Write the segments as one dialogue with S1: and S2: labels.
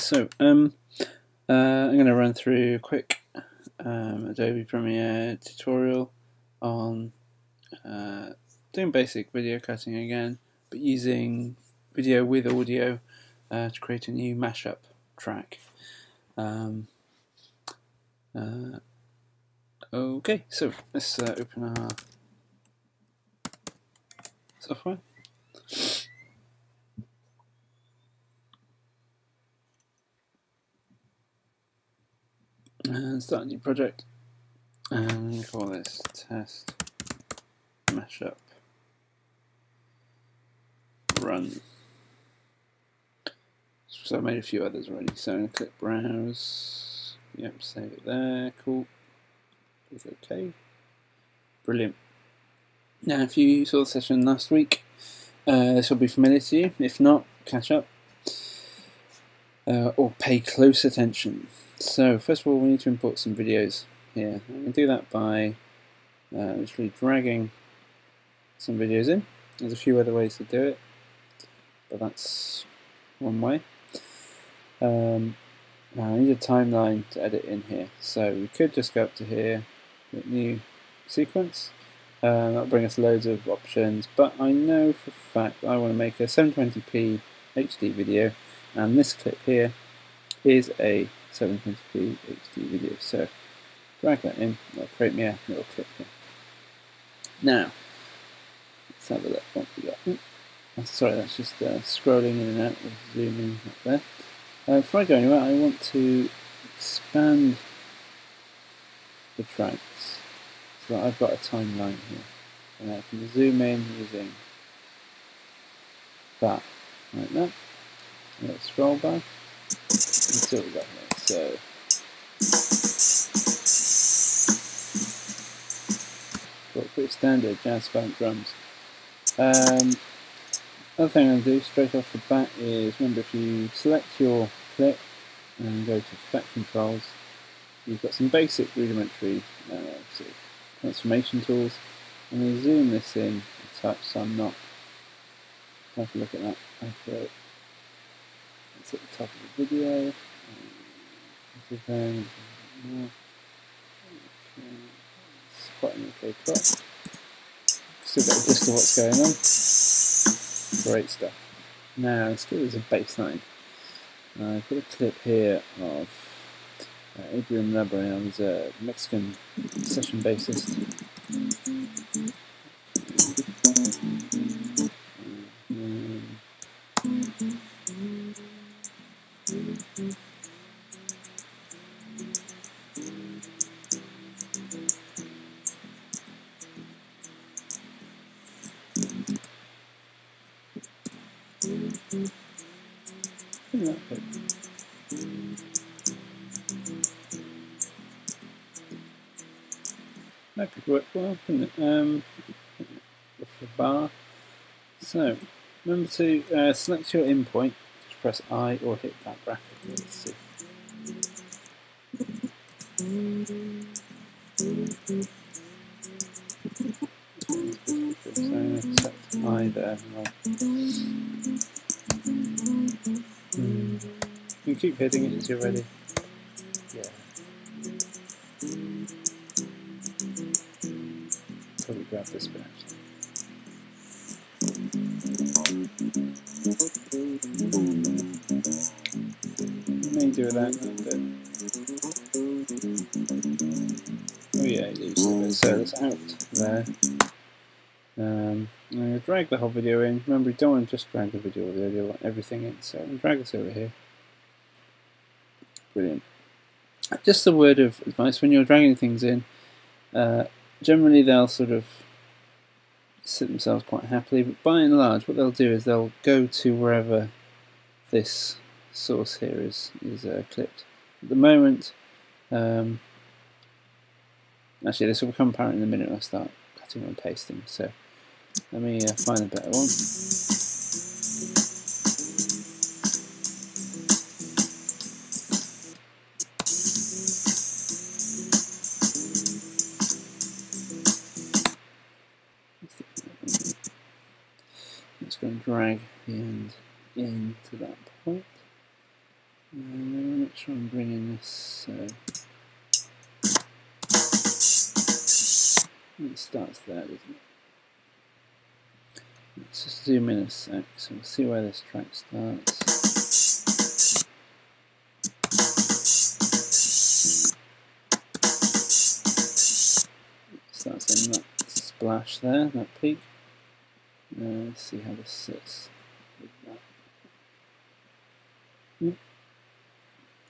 S1: So I'm going to run through a quick Adobe Premiere tutorial on doing basic video cutting again, but using video with audio to create a new mashup track. Okay, so let's open our software. And start a new project and call this test mashup run. So I made a few others already, so I'm going to click browse, yep, save it there, cool, click OK, brilliant. Now if you saw the session last week, this will be familiar to you. If not, catch up or pay close attention. So first of all, we need to import some videos here. I'm going to do that by literally dragging some videos in. There's a few other ways to do it, but that's one way. Now I need a timeline to edit in here, so we could just go up to here, get new sequence. That'll bring us loads of options, but I know for a fact I want to make a 720p HD video, and this clip here is a 720p HD video. So drag that in, that'll create me a little clip here. Now, let's have a look what we got. Sorry, that's just scrolling in and out with zooming up there. Before I go anywhere, I want to expand the tracks so that I've got a timeline here. And I can zoom in using that, like that. A little scroll bar. And see what we got here. So, got pretty standard jazz funk drums. Other thing I'm going to do straight off the bat is, remember, if you select your clip and go to Effect Controls, you've got some basic rudimentary sort of transformation tools. I'm going to zoom this in a touch so I'm not trying to look at that accurate. It's at the top of the video. Okay. It's quite an okay crop. Still got a gist of what's going on. Great stuff. Now let's give this a baseline. I've got a clip here of Adrian Labrador. He's a Mexican session bassist. That could work well, couldn't it? With the bar. So, remember to select your in point, just press I or hit that bracket. Let's see. So, select I there. You can keep hitting it until you're ready. Yeah. Probably grab this bit actually. May do that a little bit. Oh yeah, it leaves a bit. So it's out there. I'm going to drag the whole video in. Remember, you don't want to just drag the video with the audio, you want everything in. So I'm going to drag this over here. Brilliant. Just a word of advice, when you're dragging things in, generally they'll sort of sit themselves quite happily, but by and large what they'll do is they'll go to wherever this source here is clipped. At the moment, actually this will become apparent in a minute when I start cutting and pasting, so let me find a better one. Let's go and drag the end into that point. Make sure I'm bringing this. It starts there, doesn't it? Let's just zoom in a sec, so we'll see where this track starts. It starts in that splash there, that peak. Let's see how this sits with that.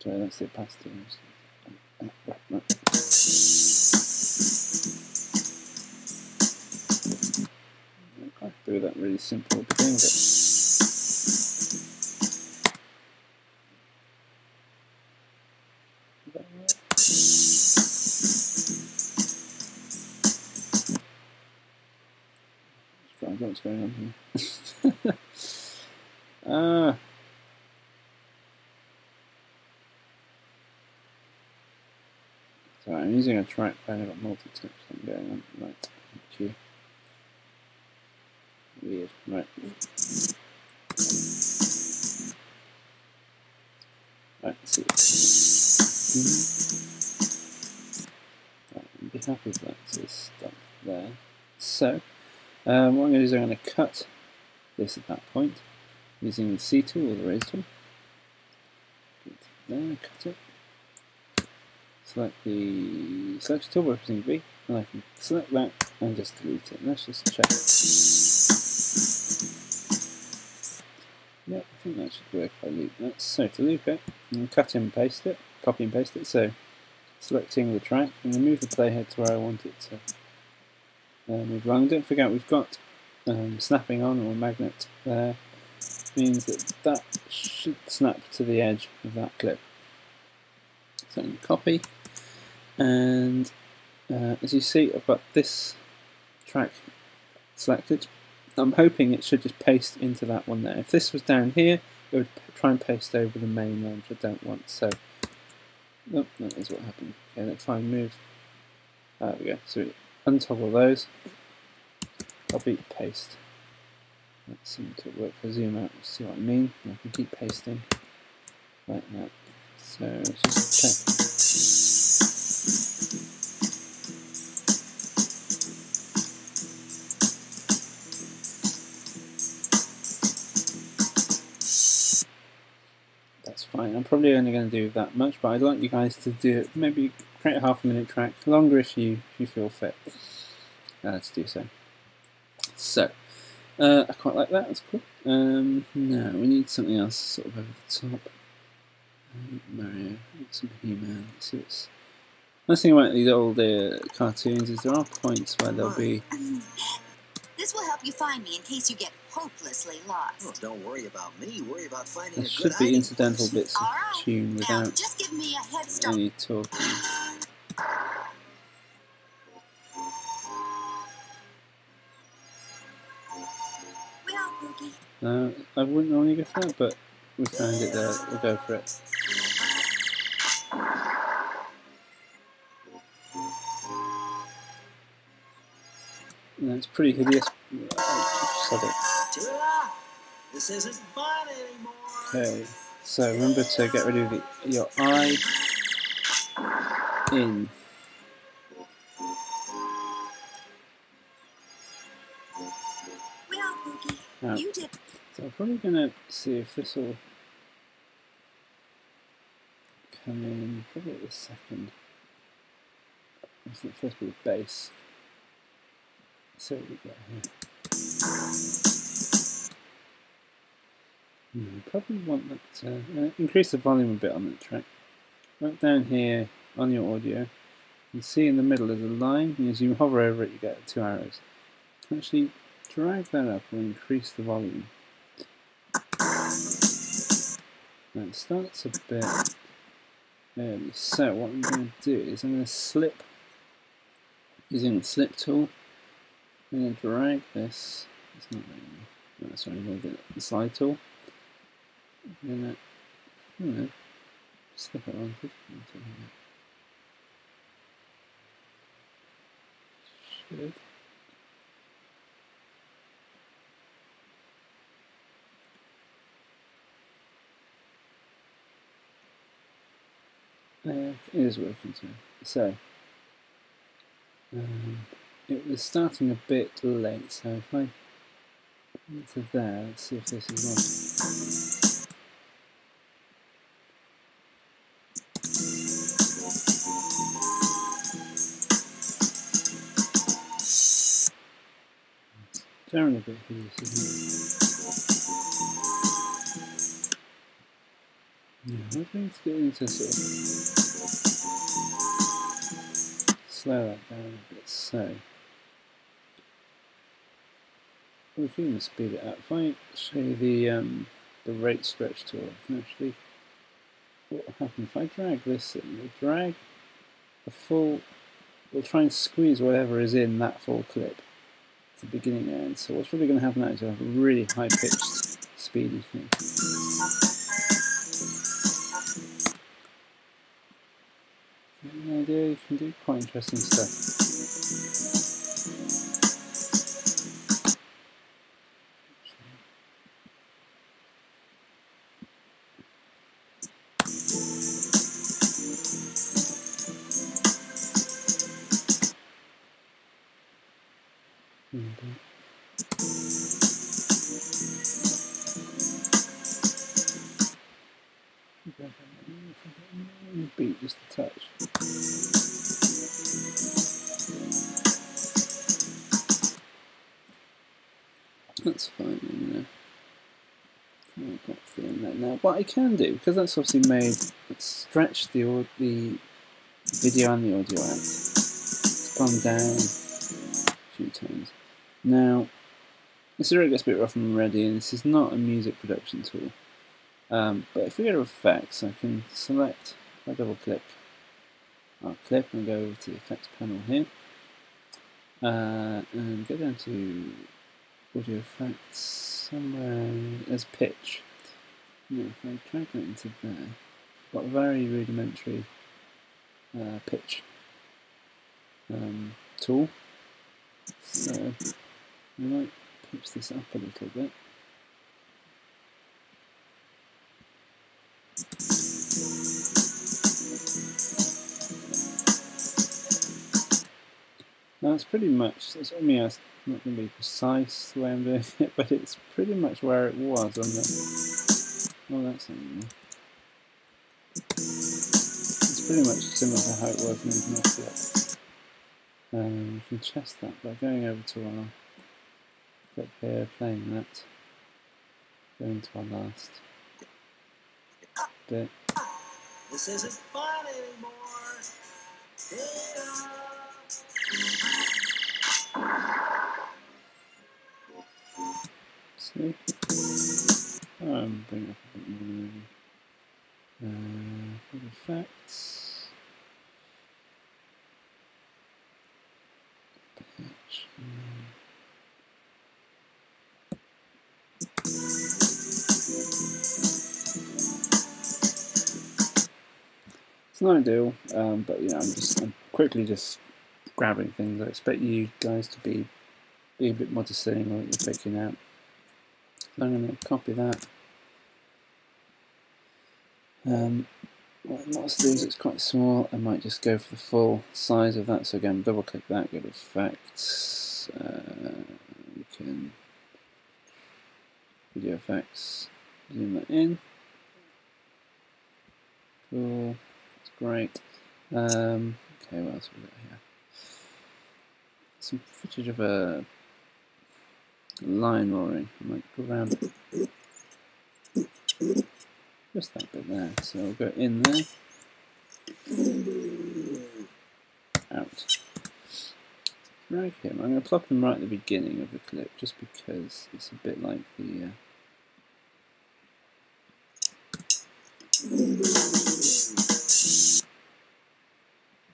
S1: Sorry, let's do it past it. I can't do that really simple thing, but what's going on here? So I'm using a trackpad, I've got multi-touch thing going on. Right, thank you. Weird, right. Right, let's see. Right, I'll be happy if that's stuck there. So, what I'm going to do is I'm going to cut this at that point using the C tool or the razor tool. There, cut it. Select the selection tool by pressing V, and I can select that and just delete it. Let's just check. Yeah, I think that should work if I loop that. So to loop it, and cut and paste it, copy and paste it. So selecting the track and remove the playhead to where I want it to move along. Don't forget we've got snapping on or magnet there. Means that that should snap to the edge of that clip. So copy, and as you see I've got this track selected. I'm hoping it should just paste into that one there. If this was down here it would try and paste over the main one, which I don't want, so nope, that is what happened. Okay, let's try and move. There we go, so untoggle those, copy, paste. That seemed to work. For zoom out, see what I mean. I can keep pasting like that. So let's just check. That's fine. I'm probably only going to do that much, but I'd like you guys to do it. Maybe create a half-a-minute track, longer if you feel fit. Let's do so. So I quite like that. That's cool. Now we need something else sort of over the top. Mario, some He-Man. So it's nice thing about these old cartoons is there are points where there'll be.
S2: This will help you find me in case you get hopelessly lost.
S3: Oh, don't worry about me. Worry about finding
S1: There
S3: a
S1: should
S3: good
S1: be incidental bits of tune
S2: Now,
S1: without
S2: just give me a head start.
S1: any talking. I wouldn't normally go for that, but we found it there. We'll go for it. It's pretty hideous.
S3: This isn't fun anymore.
S1: Okay, so remember to get rid of your eye in. Now, so I'm probably going to see if this will come in probably at the second. I think first be the bass. So what we got here. Probably want that to increase the volume a bit on that track. Right down here on your audio, you see in the middle there's a line, and as you hover over it you get 2 arrows. Actually drag that up and increase the volume. Now it starts a bit early, so what I'm going to do is I'm going to slip, using the slip tool, I'm going to drag this, it's not letting me, no, sorry, I'm going to do the slide tool, I'm going to, slip it on, should. It is working too. So, it was starting a bit late, so if I go to there, let's see if this is on. Generally a bit hideous, isn't it? Yeah, I think we need to sort of slow that down a bit. So, we can even speed it up. If I show you the rate stretch tool, I can actually, what will happen if I drag this in? We'll drag the full, we'll try and squeeze whatever is in that full clip at the beginning and end. So what's really going to happen now is you'll have a really high pitched speedy thing. Get the idea? You can do quite interesting stuff. Beat just a touch. That's fine. I've got the in there now. What I can do, because that's obviously made, it's stretched the video and the audio out. It's gone down a few times. Now, this is where it gets a bit rough and ready, and this is not a music production tool. But if we go to effects, I can select, if I double click our clip and go over to the effects panel here, and go down to audio effects, somewhere as pitch. Now, if I drag that into there, I've got a very rudimentary pitch tool. So I might pitch this up a little bit. Now it's pretty much, it's almost not going to be precise the way I'm doing it, but it's pretty much where it was on the, oh that's not anymore. It's pretty much similar to how it was in the original clip. We can test that by going over to our clip here, playing that, going to our last bit.
S3: This isn't fun anymore.
S1: See? Bring up a bit more effects. Pitch. It's not ideal, but you know, I'm quickly just grabbing things. I expect you guys to be a bit more discerning on what you're picking out. So I'm going to copy that. What I might do is it's quite small. I might just go for the full size of that. So again, double click that, go to effects. We can video effects, zoom that in. Cool, that's great. Okay, what else have we got here? Some footage of a line roaring. I might go around just that bit there. So we'll go in there, out. Drag him. I'm going to plop him right at the beginning of the clip, just because it's a bit like the.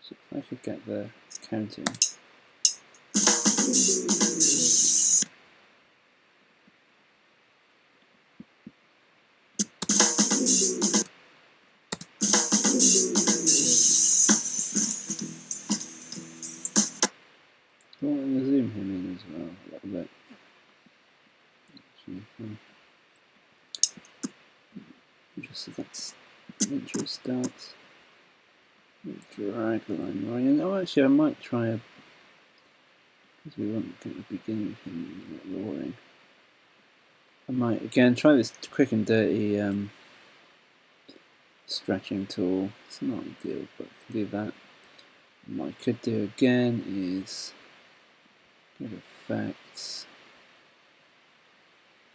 S1: So if I could get the counting. Well, I'm going to zoom him in as well a little bit. Actually, just so that's the intro starts. Drag the line right in. Oh, actually, I might try a. Because we want at the beginning of him roaring. I might again try this quick and dirty stretching tool. It's not ideal, but I can do that. What I could do again is go to effects.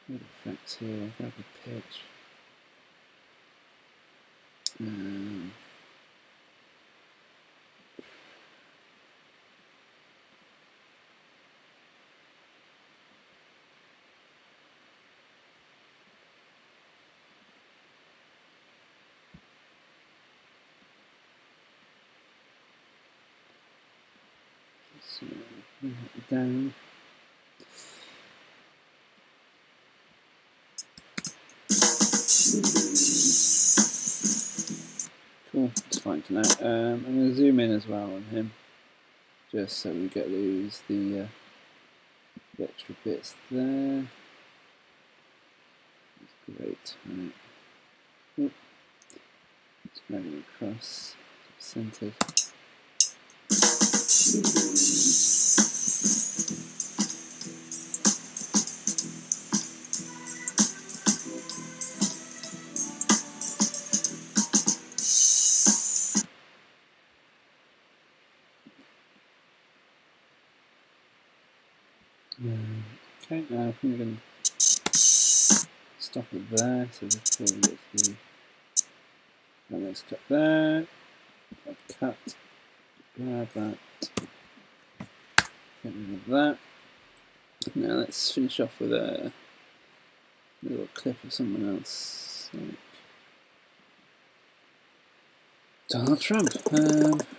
S1: Go to effects here. Grab the pitch. So bring that down. Cool, it's fine for now. I'm going to zoom in as well on him, just so we get lose the extra bits there. That's great. Right. Oop. Let's drag it across, centered. Okay, now I think we're going to stop it there, so before we get to and let's cut there, cut, grab that, get rid of that. Now let's finish off with a little clip of someone else, like Donald Trump.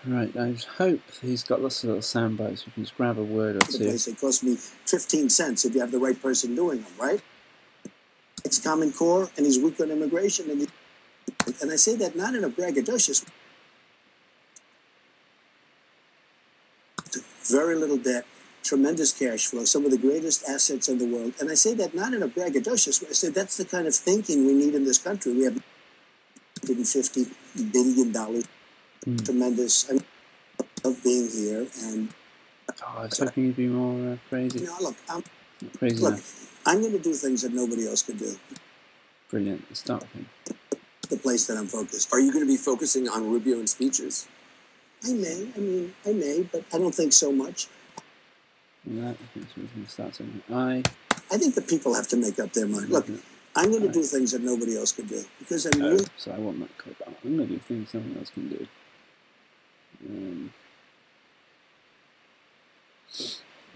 S1: Right, I hope he's got lots of little sound bites. We can just grab a word or two.
S3: It cost me 15 cents if you have the right person doing them, right? It's Common Core, and he's weak on immigration, and I say that not in a braggadocious. Very little debt, tremendous cash flow, some of the greatest assets in the world, and I say that not in a braggadocious way. I say that's the kind of thinking we need in this country. We have $150 billion, tremendous. I love being here, and
S1: I was hoping you'd be more crazy.
S3: You know, look,
S1: crazy
S3: look,
S1: enough.
S3: I'm going to do things that nobody else could do.
S1: Brilliant. Let's start with him.
S3: The place that I'm focused.
S4: Are you going to be focusing on Rubio and speeches?
S3: I may, but I don't think so much.
S1: And that, I think we're going to start something.
S3: I think the people have to make up their mind. Look, I'm going to do things that nobody else could do because I'm really.
S1: So I want that clip out. I'm going to do things someone else can do.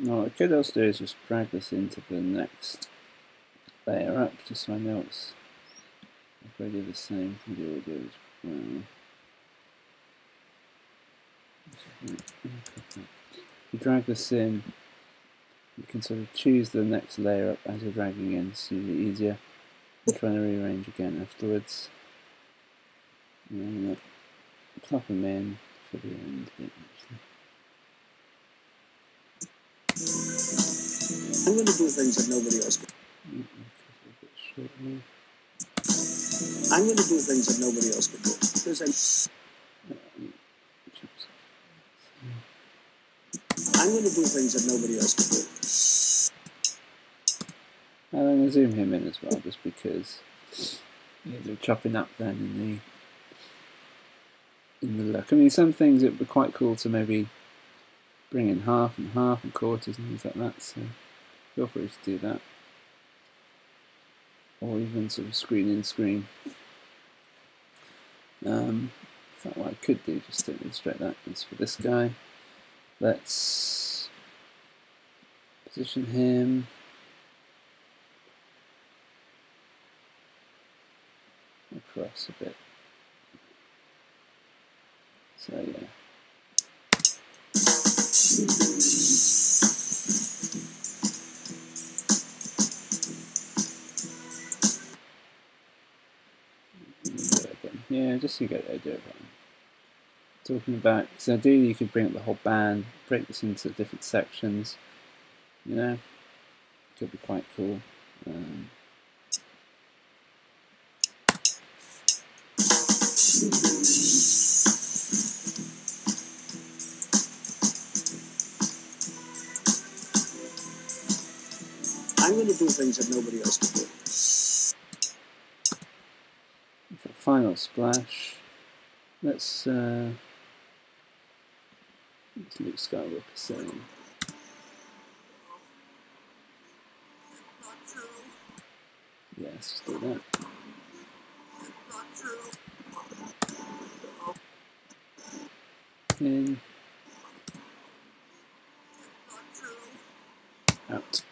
S1: Now, what I could also do is just drag this into the next layer up, just so I know it's already the same for the audio as well. If you drag this in, you can sort of choose the next layer up as you're dragging in. It's usually easier than trying to rearrange again afterwards. And I'm going to plop them in for the end bit, actually.
S3: I'm going to do things that nobody else can. I'm going to do things that nobody else can do because I'm going to do things that nobody else can do.
S1: I'm going to zoom him in as well, just because they're chopping up then in the look. I mean, some things it would be quite cool to maybe bring in half and quarters and things like that. So feel free to do that, or even sort of screen in screen. In fact, what I could do just to illustrate that is for this guy. Let's position him across a bit. So yeah. Yeah, just so you get the idea of what I'm talking about. So ideally you could bring up the whole band, break this into different sections, you know, it could be quite cool.
S3: to do things that nobody else can do.
S1: For final splash, let's Luke Skywalker saying. Yeah, let's just do that. In. Out.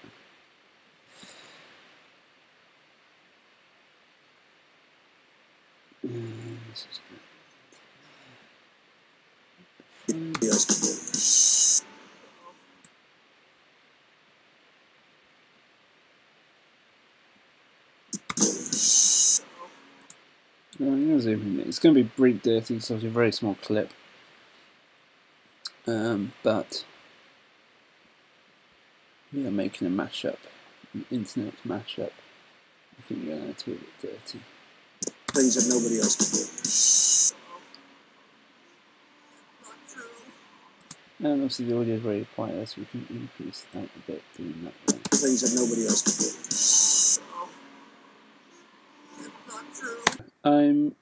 S1: I'm going to zoom in. It's going to be pretty dirty, so it's a very small clip. But we are making a mashup, an internet mashup. I think you're going to be a bit dirty.
S3: Things that nobody else can do.
S1: And obviously the audio is very quiet, so we can increase that a bit doing that way.
S3: Things that nobody else can do.
S1: I'm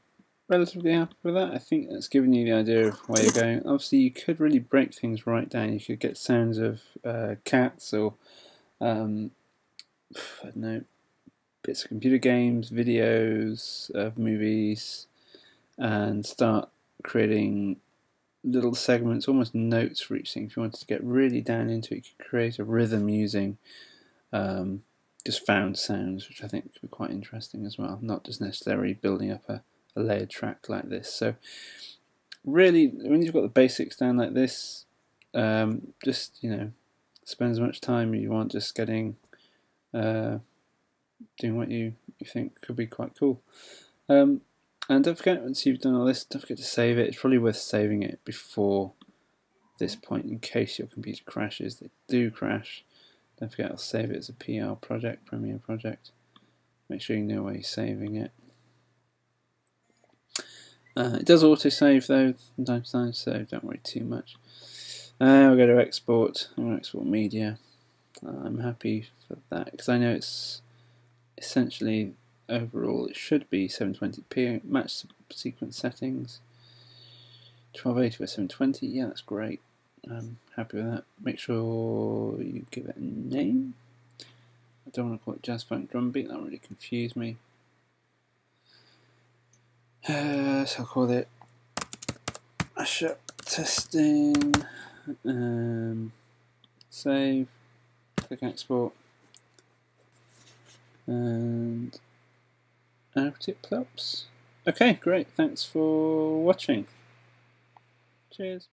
S1: relatively happy with that. I think that's given you the idea of where you're going. Obviously you could really break things right down. You could get sounds of cats or I don't know, bits of computer games, videos of movies, and start creating little segments, almost notes for each thing. If you wanted to get really down into it, you could create a rhythm using just found sounds, which I think could be quite interesting as well, not just necessarily building up a layered track like this. So really, when you've got the basics down like this, just, you know, spend as much time as you want just getting doing what you think could be quite cool. And don't forget, once you've done all this, don't forget to save it. It's probably worth saving it before this point in case your computer crashes. They do crash. Don't forget, I'll save it as a PR project, Premiere project. Make sure you know where you're saving it. It does auto-save though from time to time, so don't worry too much. We'll go to export. I'm going to export media. I'm happy for that because I know it's essentially overall it should be 720p. Match sequence settings. 1280 by 720. Yeah, that's great. I'm happy with that. Make sure you give it a name. I don't want to call it Jazz Funk Drum Beat. That really confused me. So I'll call it mashup testing. Save. Click export. And out it plops. Okay, great. Thanks for watching. Cheers.